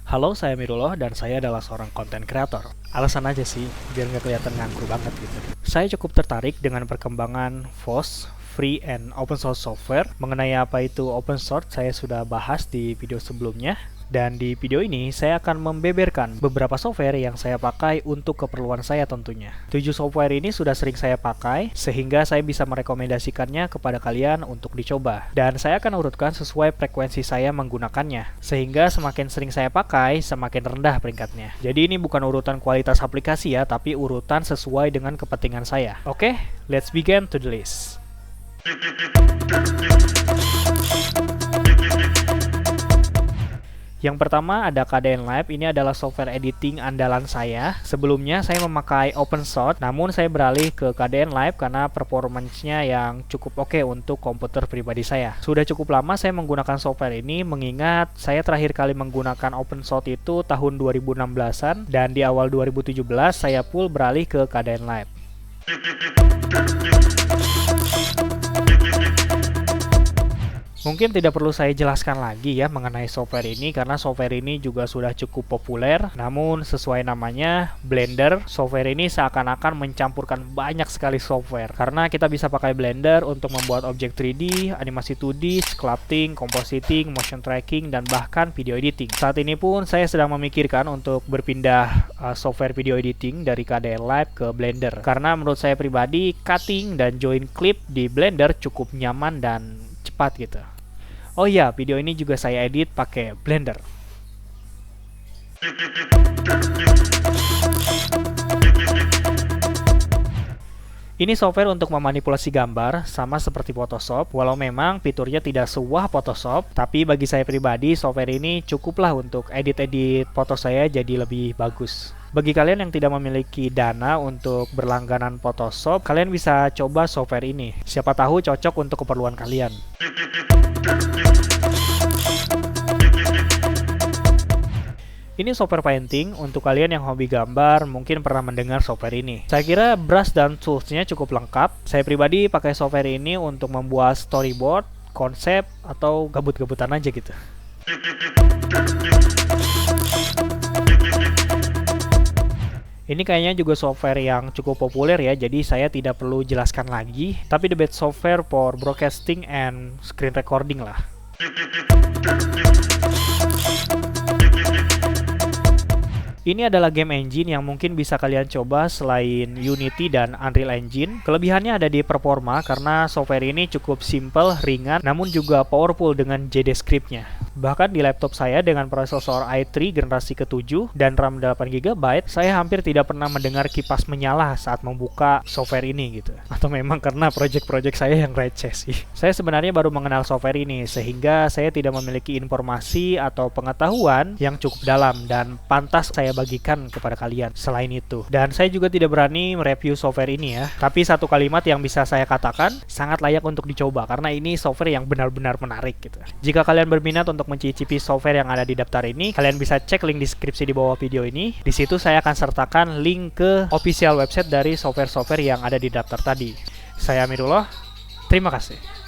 Halo, saya Mirullah dan saya adalah seorang content creator. Alasan aja sih, biar nggak kelihatan nganggur banget gitu. Saya cukup tertarik dengan perkembangan FOSS, Free and Open Source Software. Mengenai apa itu open source, saya sudah bahas di video sebelumnya. Dan di video ini, saya akan membeberkan beberapa software yang saya pakai untuk keperluan saya tentunya. 7 software ini sudah sering saya pakai, sehingga saya bisa merekomendasikannya kepada kalian untuk dicoba. Dan saya akan urutkan sesuai frekuensi saya menggunakannya, sehingga semakin sering saya pakai, semakin rendah peringkatnya. Jadi ini bukan urutan kualitas aplikasi ya, tapi urutan sesuai dengan kepentingan saya. Oke, let's begin to the list. Yang pertama ada KDN Live, ini adalah software editing andalan saya. Sebelumnya saya memakai open source, namun saya beralih ke KDN Live karena performance-nya yang cukup oke untuk komputer pribadi saya. Sudah cukup lama saya menggunakan software ini, mengingat saya terakhir kali menggunakan open source itu tahun 2016-an, dan di awal 2017 saya full beralih ke KDN Live. Mungkin tidak perlu saya jelaskan lagi ya mengenai software ini, karena software ini juga sudah cukup populer. Namun sesuai namanya, Blender, software ini seakan-akan mencampurkan banyak sekali software. Karena kita bisa pakai Blender untuk membuat objek 3D, animasi 2D, sculpting, compositing, motion tracking, dan bahkan video editing. Saat ini pun saya sedang memikirkan untuk berpindah software video editing dari KDN Live ke Blender. Karena menurut saya pribadi, cutting dan join clip di Blender cukup nyaman dan cepat gitu. Oh iya, video ini juga saya edit pakai Blender. Ini software untuk memanipulasi gambar, sama seperti Photoshop, walau memang fiturnya tidak sewah Photoshop, tapi bagi saya pribadi, software ini cukuplah untuk edit-edit foto saya jadi lebih bagus. Bagi kalian yang tidak memiliki dana untuk berlangganan Photoshop, kalian bisa coba software ini. Siapa tahu cocok untuk keperluan kalian. Ini software painting, untuk kalian yang hobi gambar mungkin pernah mendengar software ini. Saya kira brush dan toolsnya cukup lengkap. Saya pribadi pakai software ini untuk membuat storyboard, konsep, atau gabut-gabutan aja gitu. Ini kayaknya juga software yang cukup populer ya, jadi saya tidak perlu jelaskan lagi. Tapi the best software for broadcasting and screen recording lah. Ini adalah game engine yang mungkin bisa kalian coba selain Unity dan Unreal Engine. Kelebihannya ada di performa karena software ini cukup simple, ringan, namun juga powerful dengan JDScript-nya. Bahkan di laptop saya dengan prosesor i3 generasi ke-7 dan RAM 8GB, saya hampir tidak pernah mendengar kipas menyala saat membuka software ini gitu. Atau memang karena project-project saya yang receh sih. Saya sebenarnya baru mengenal software ini, sehingga saya tidak memiliki informasi atau pengetahuan yang cukup dalam dan pantas saya bagikan kepada kalian selain itu. Dan saya juga tidak berani mereview software ini ya. Tapi satu kalimat yang bisa saya katakan, sangat layak untuk dicoba karena ini software yang benar-benar menarik gitu. Jika kalian berminat untuk mencicipi software yang ada di daftar ini, kalian bisa cek link deskripsi di bawah video ini. Di situ saya akan sertakan link ke official website dari software-software yang ada di daftar tadi. Saya Amirullah, terima kasih.